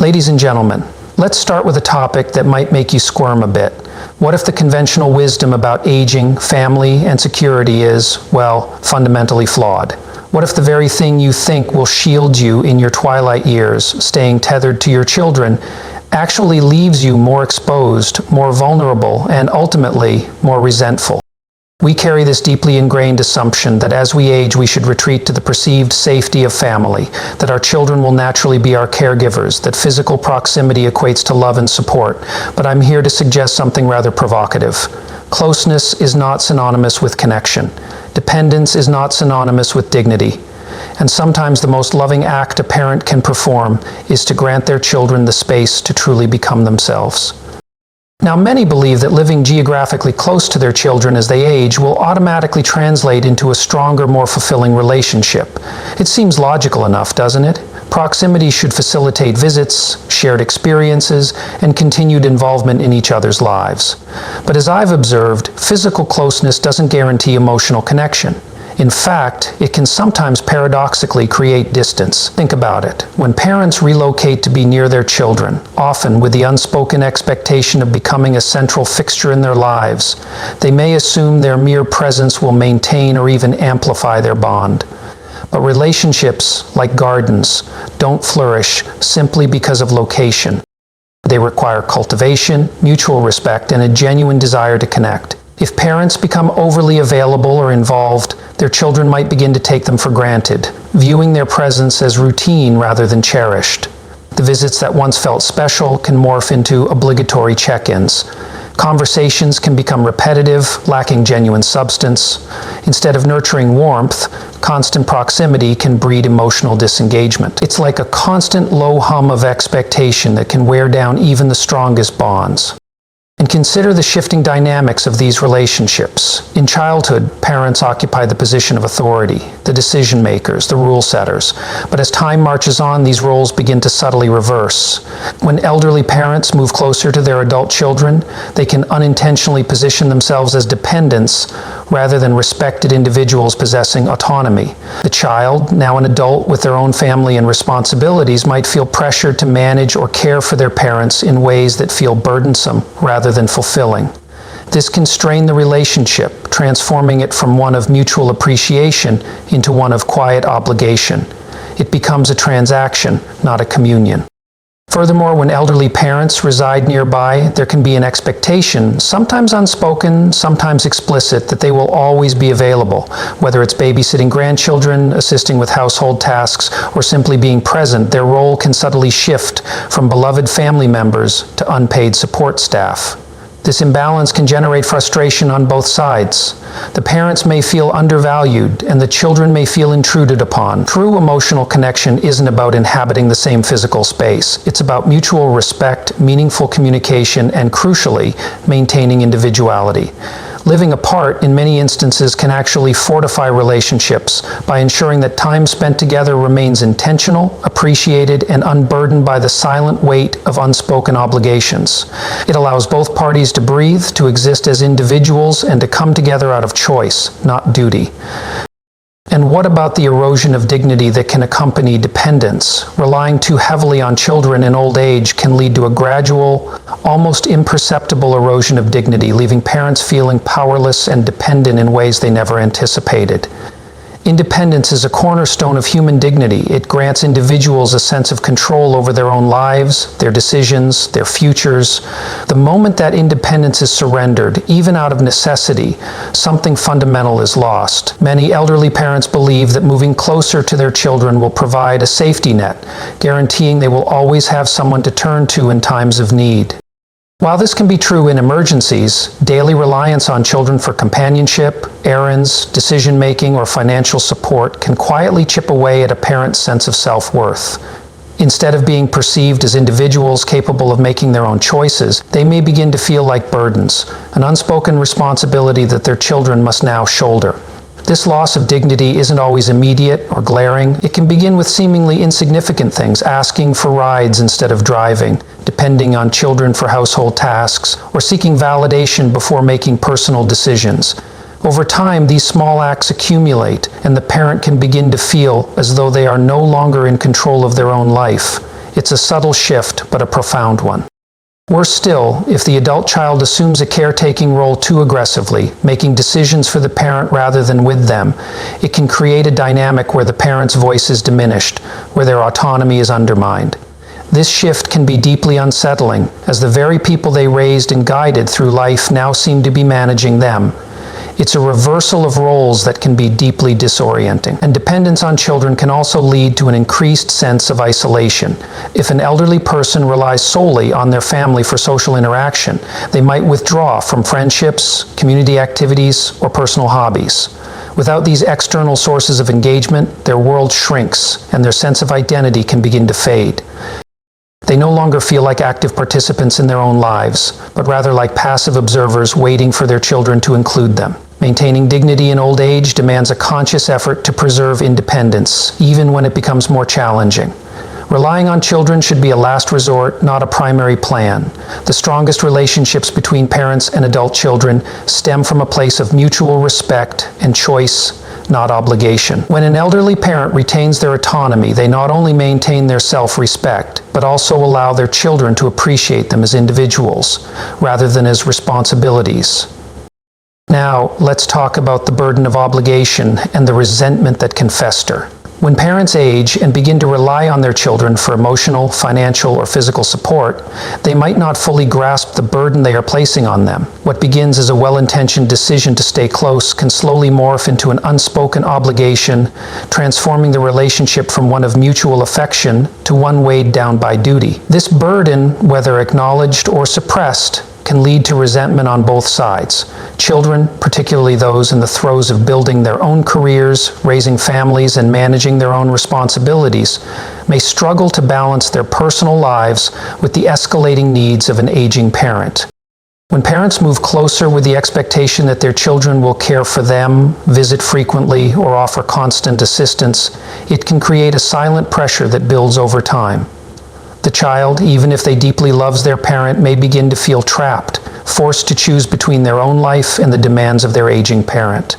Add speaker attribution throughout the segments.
Speaker 1: Ladies and gentlemen, let's start with a topic that might make you squirm a bit. What if the conventional wisdom about aging, family, and security is, well, fundamentally flawed? What if the very thing you think will shield you in your twilight years, staying tethered to your children, actually leaves you more exposed, more vulnerable, and ultimately more resentful? We carry this deeply ingrained assumption that as we age, we should retreat to the perceived safety of family, that our children will naturally be our caregivers, that physical proximity equates to love and support. But I'm here to suggest something rather provocative. Closeness is not synonymous with connection. Dependence is not synonymous with dignity. And sometimes the most loving act a parent can perform is to grant their children the space to truly become themselves. Now, many believe that living geographically close to their children as they age will automatically translate into a stronger, more fulfilling relationship. It seems logical enough, doesn't it? Proximity should facilitate visits, shared experiences, and continued involvement in each other's lives. But as I've observed, physical closeness doesn't guarantee emotional connection. In fact, it can sometimes paradoxically create distance. Think about it. When parents relocate to be near their children, often with the unspoken expectation of becoming a central fixture in their lives, they may assume their mere presence will maintain or even amplify their bond. But relationships, like gardens, don't flourish simply because of location. They require cultivation, mutual respect, and a genuine desire to connect. If parents become overly available or involved, their children might begin to take them for granted, viewing their presence as routine rather than cherished. The visits that once felt special can morph into obligatory check-ins. Conversations can become repetitive, lacking genuine substance. Instead of nurturing warmth, constant proximity can breed emotional disengagement. It's like a constant low hum of expectation that can wear down even the strongest bonds. And consider the shifting dynamics of these relationships. In childhood, parents occupy the position of authority, the decision makers, the rule setters. But as time marches on, these roles begin to subtly reverse. When elderly parents move closer to their adult children, they can unintentionally position themselves as dependents rather than respected individuals possessing autonomy. The child, now an adult with their own family and responsibilities, might feel pressured to manage or care for their parents in ways that feel burdensome rather than fulfilling. This can strain the relationship, transforming it from one of mutual appreciation into one of quiet obligation. It becomes a transaction, not a communion. Furthermore, when elderly parents reside nearby, there can be an expectation, sometimes unspoken, sometimes explicit, that they will always be available, whether it's babysitting grandchildren, assisting with household tasks, or simply being present. Their role can subtly shift from beloved family members to unpaid support staff. This imbalance can generate frustration on both sides. The parents may feel undervalued, and the children may feel intruded upon. True emotional connection isn't about inhabiting the same physical space. It's about mutual respect, meaningful communication, and crucially, maintaining individuality. Living apart, in many instances, can actually fortify relationships by ensuring that time spent together remains intentional, appreciated, and unburdened by the silent weight of unspoken obligations. It allows both parties to breathe, to exist as individuals, and to come together out of choice, not duty. And what about the erosion of dignity that can accompany dependence? Relying too heavily on children in old age can lead to a gradual, almost imperceptible erosion of dignity, leaving parents feeling powerless and dependent in ways they never anticipated. Independence is a cornerstone of human dignity. It grants individuals a sense of control over their own lives, their decisions, their futures. The moment that independence is surrendered, even out of necessity, something fundamental is lost. Many elderly parents believe that moving closer to their children will provide a safety net, guaranteeing they will always have someone to turn to in times of need. While this can be true in emergencies, daily reliance on children for companionship, errands, decision-making, or financial support can quietly chip away at a parent's sense of self-worth. Instead of being perceived as individuals capable of making their own choices, they may begin to feel like burdens, an unspoken responsibility that their children must now shoulder. This loss of dignity isn't always immediate or glaring. It can begin with seemingly insignificant things, asking for rides instead of driving, depending on children for household tasks, or seeking validation before making personal decisions. Over time, these small acts accumulate, and the parent can begin to feel as though they are no longer in control of their own life. It's a subtle shift, but a profound one. Worse still, if the adult child assumes a caretaking role too aggressively, making decisions for the parent rather than with them, it can create a dynamic where the parent's voice is diminished, where their autonomy is undermined. This shift can be deeply unsettling, as the very people they raised and guided through life now seem to be managing them. It's a reversal of roles that can be deeply disorienting. And dependence on children can also lead to an increased sense of isolation. If an elderly person relies solely on their family for social interaction, they might withdraw from friendships, community activities, or personal hobbies. Without these external sources of engagement, their world shrinks, and their sense of identity can begin to fade. They no longer feel like active participants in their own lives, but rather like passive observers waiting for their children to include them. Maintaining dignity in old age demands a conscious effort to preserve independence, even when it becomes more challenging. Relying on children should be a last resort, not a primary plan. The strongest relationships between parents and adult children stem from a place of mutual respect and choice, not obligation. When an elderly parent retains their autonomy, they not only maintain their self-respect, but also allow their children to appreciate them as individuals, rather than as responsibilities. Now, let's talk about the burden of obligation and the resentment that can fester. When parents age and begin to rely on their children for emotional, financial, or physical support, they might not fully grasp the burden they are placing on them. What begins as a well-intentioned decision to stay close can slowly morph into an unspoken obligation, transforming the relationship from one of mutual affection to one weighed down by duty. This burden, whether acknowledged or suppressed, can lead to resentment on both sides. Children, particularly those in the throes of building their own careers, raising families, and managing their own responsibilities, may struggle to balance their personal lives with the escalating needs of an aging parent. When parents move closer with the expectation that their children will care for them, visit frequently, or offer constant assistance, it can create a silent pressure that builds over time. The child, even if they deeply loves their parent, may begin to feel trapped, forced to choose between their own life and the demands of their aging parent.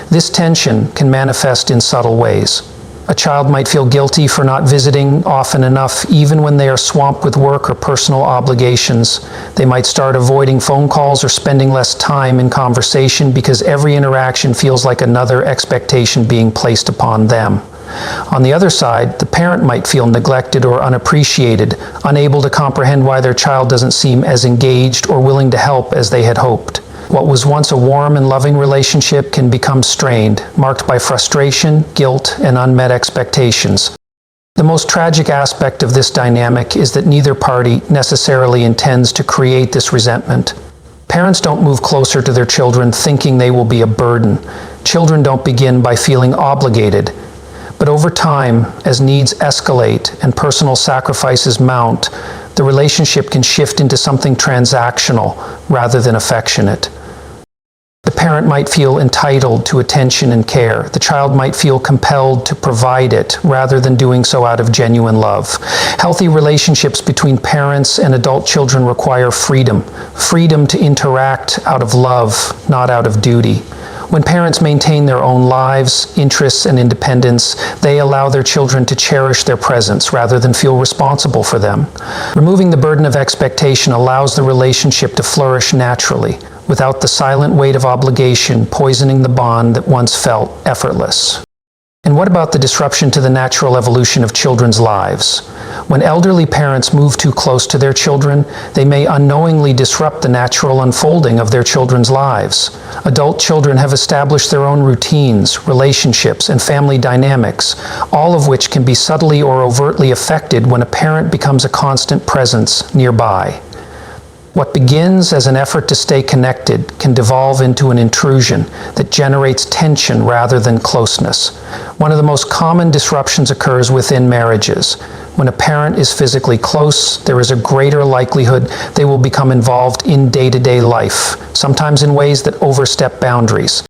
Speaker 1: This tension can manifest in subtle ways. A child might feel guilty for not visiting often enough, even when they are swamped with work or personal obligations. They might start avoiding phone calls or spending less time in conversation because every interaction feels like another expectation being placed upon them. On the other side, the parent might feel neglected or unappreciated, unable to comprehend why their child doesn't seem as engaged or willing to help as they had hoped. What was once a warm and loving relationship can become strained, marked by frustration, guilt, and unmet expectations. The most tragic aspect of this dynamic is that neither party necessarily intends to create this resentment. Parents don't move closer to their children thinking they will be a burden. Children don't begin by feeling obligated. But over time, as needs escalate and personal sacrifices mount, the relationship can shift into something transactional rather than affectionate. The parent might feel entitled to attention and care. The child might feel compelled to provide it rather than doing so out of genuine love. Healthy relationships between parents and adult children require freedom. Freedom to interact out of love, not out of duty. When parents maintain their own lives, interests, and independence, they allow their children to cherish their presence rather than feel responsible for them. Removing the burden of expectation allows the relationship to flourish naturally, without the silent weight of obligation poisoning the bond that once felt effortless. And what about the disruption to the natural evolution of children's lives? When elderly parents move too close to their children, they may unknowingly disrupt the natural unfolding of their children's lives. Adult children have established their own routines, relationships, and family dynamics, all of which can be subtly or overtly affected when a parent becomes a constant presence nearby. What begins as an effort to stay connected can devolve into an intrusion that generates tension rather than closeness. One of the most common disruptions occurs within marriages. When a parent is physically close, there is a greater likelihood they will become involved in day-to-day life, sometimes in ways that overstep boundaries.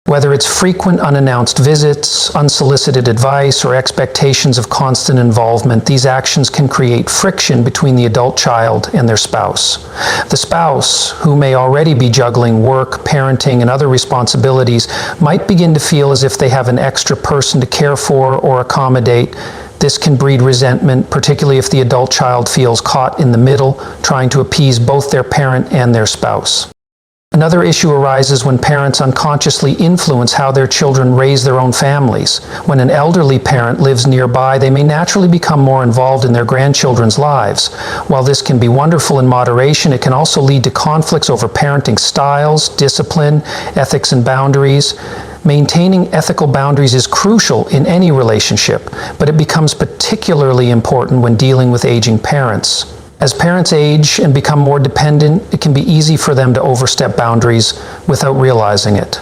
Speaker 1: Whether it's frequent unannounced visits, unsolicited advice, or expectations of constant involvement, these actions can create friction between the adult child and their spouse. The spouse, who may already be juggling work, parenting, and other responsibilities, might begin to feel as if they have an extra person to care for or accommodate. This can breed resentment, particularly if the adult child feels caught in the middle, trying to appease both their parent and their spouse. Another issue arises when parents unconsciously influence how their children raise their own families. When an elderly parent lives nearby, they may naturally become more involved in their grandchildren's lives. While this can be wonderful in moderation, it can also lead to conflicts over parenting styles, discipline, ethics, and boundaries. Maintaining ethical boundaries is crucial in any relationship, but it becomes particularly important when dealing with aging parents. As parents age and become more dependent, it can be easy for them to overstep boundaries without realizing it.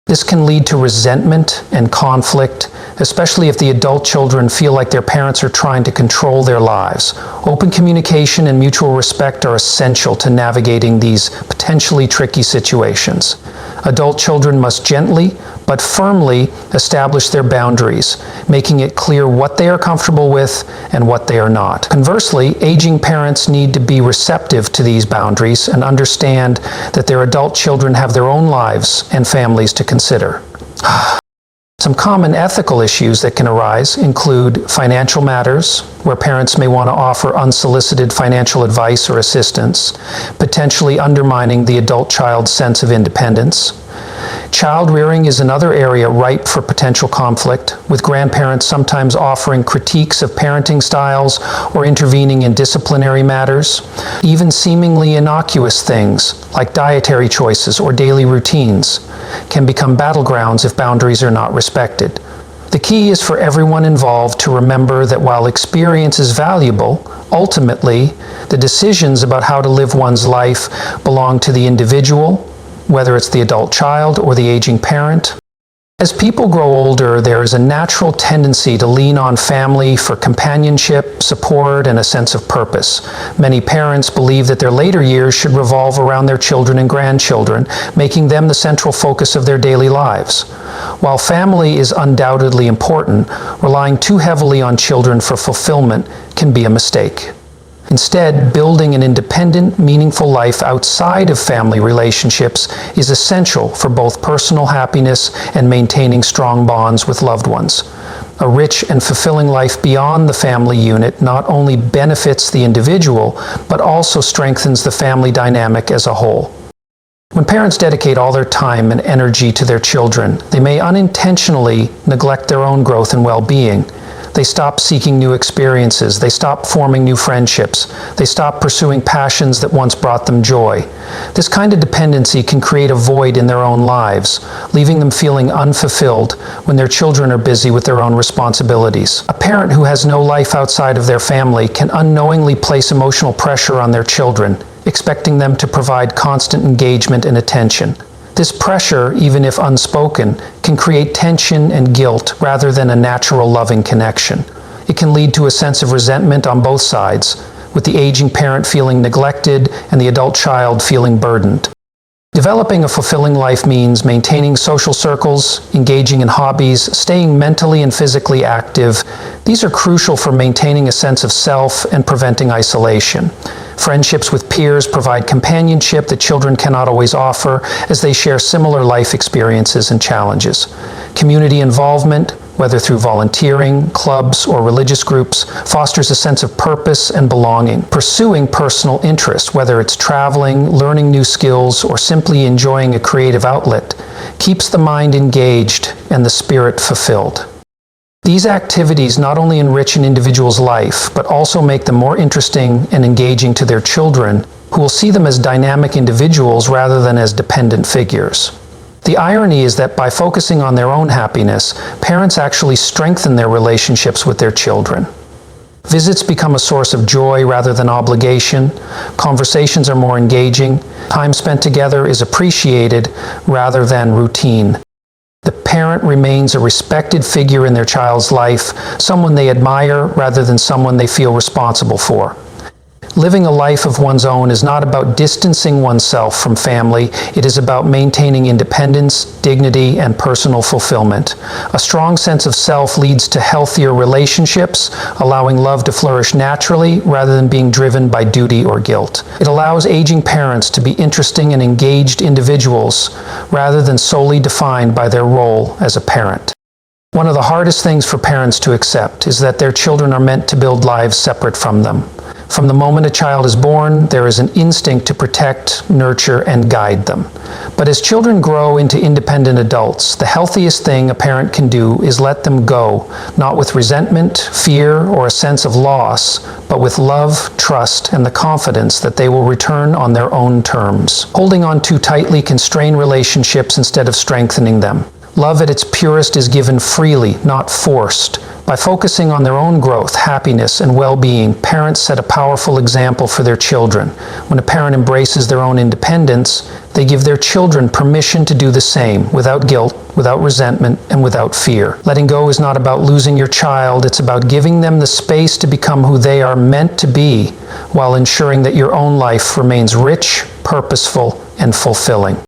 Speaker 1: This can lead to resentment and conflict, especially if the adult children feel like their parents are trying to control their lives. Open communication and mutual respect are essential to navigating these potentially tricky situations. Adult children must gently but firmly establish their boundaries, making it clear what they are comfortable with and what they are not. Conversely, aging parents need to be receptive to these boundaries and understand that their adult children have their own lives and families to consider. Some common ethical issues that can arise include financial matters, where parents may want to offer unsolicited financial advice or assistance, potentially undermining the adult child's sense of independence. Child rearing is another area ripe for potential conflict, with grandparents sometimes offering critiques of parenting styles or intervening in disciplinary matters. Even seemingly innocuous things, like dietary choices or daily routines, can become battlegrounds if boundaries are not respected. The key is for everyone involved to remember that while experience is valuable, ultimately, the decisions about how to live one's life belong to the individual, whether it's the adult child or the aging parent. As people grow older, there is a natural tendency to lean on family for companionship, support, and a sense of purpose. Many parents believe that their later years should revolve around their children and grandchildren, making them the central focus of their daily lives. While family is undoubtedly important, relying too heavily on children for fulfillment can be a mistake. Instead, building an independent, meaningful life outside of family relationships is essential for both personal happiness and maintaining strong bonds with loved ones. A rich and fulfilling life beyond the family unit not only benefits the individual, but also strengthens the family dynamic as a whole. When parents dedicate all their time and energy to their children, they may unintentionally neglect their own growth and well-being. They stop seeking new experiences. They stop forming new friendships. They stop pursuing passions that once brought them joy. This kind of dependency can create a void in their own lives, leaving them feeling unfulfilled when their children are busy with their own responsibilities. A parent who has no life outside of their family can unknowingly place emotional pressure on their children, expecting them to provide constant engagement and attention. This pressure, even if unspoken, can create tension and guilt rather than a natural loving connection. It can lead to a sense of resentment on both sides, with the aging parent feeling neglected and the adult child feeling burdened. Developing a fulfilling life means maintaining social circles, engaging in hobbies, staying mentally and physically active. These are crucial for maintaining a sense of self and preventing isolation. Friendships with peers provide companionship that children cannot always offer, as they share similar life experiences and challenges. Community involvement, whether through volunteering, clubs, or religious groups, fosters a sense of purpose and belonging. Pursuing personal interest, whether it's traveling, learning new skills, or simply enjoying a creative outlet, keeps the mind engaged and the spirit fulfilled. These activities not only enrich an individual's life, but also make them more interesting and engaging to their children, who will see them as dynamic individuals rather than as dependent figures. The irony is that by focusing on their own happiness, parents actually strengthen their relationships with their children. Visits become a source of joy rather than obligation. Conversations are more engaging. Time spent together is appreciated rather than routine. The parent remains a respected figure in their child's life, someone they admire rather than someone they feel responsible for. Living a life of one's own is not about distancing oneself from family. It is about maintaining independence, dignity, and personal fulfillment. A strong sense of self leads to healthier relationships, allowing love to flourish naturally rather than being driven by duty or guilt. It allows aging parents to be interesting and engaged individuals rather than solely defined by their role as a parent. One of the hardest things for parents to accept is that their children are meant to build lives separate from them. From the moment a child is born, there is an instinct to protect, nurture, and guide them. But as children grow into independent adults, the healthiest thing a parent can do is let them go, not with resentment, fear, or a sense of loss, but with love, trust, and the confidence that they will return on their own terms. Holding on too tightly can strain relationships instead of strengthening them. Love at its purest is given freely, not forced. By focusing on their own growth, happiness, and well-being, parents set a powerful example for their children. When a parent embraces their own independence, they give their children permission to do the same, without guilt, without resentment, and without fear. Letting go is not about losing your child, it's about giving them the space to become who they are meant to be, while ensuring that your own life remains rich, purposeful, and fulfilling.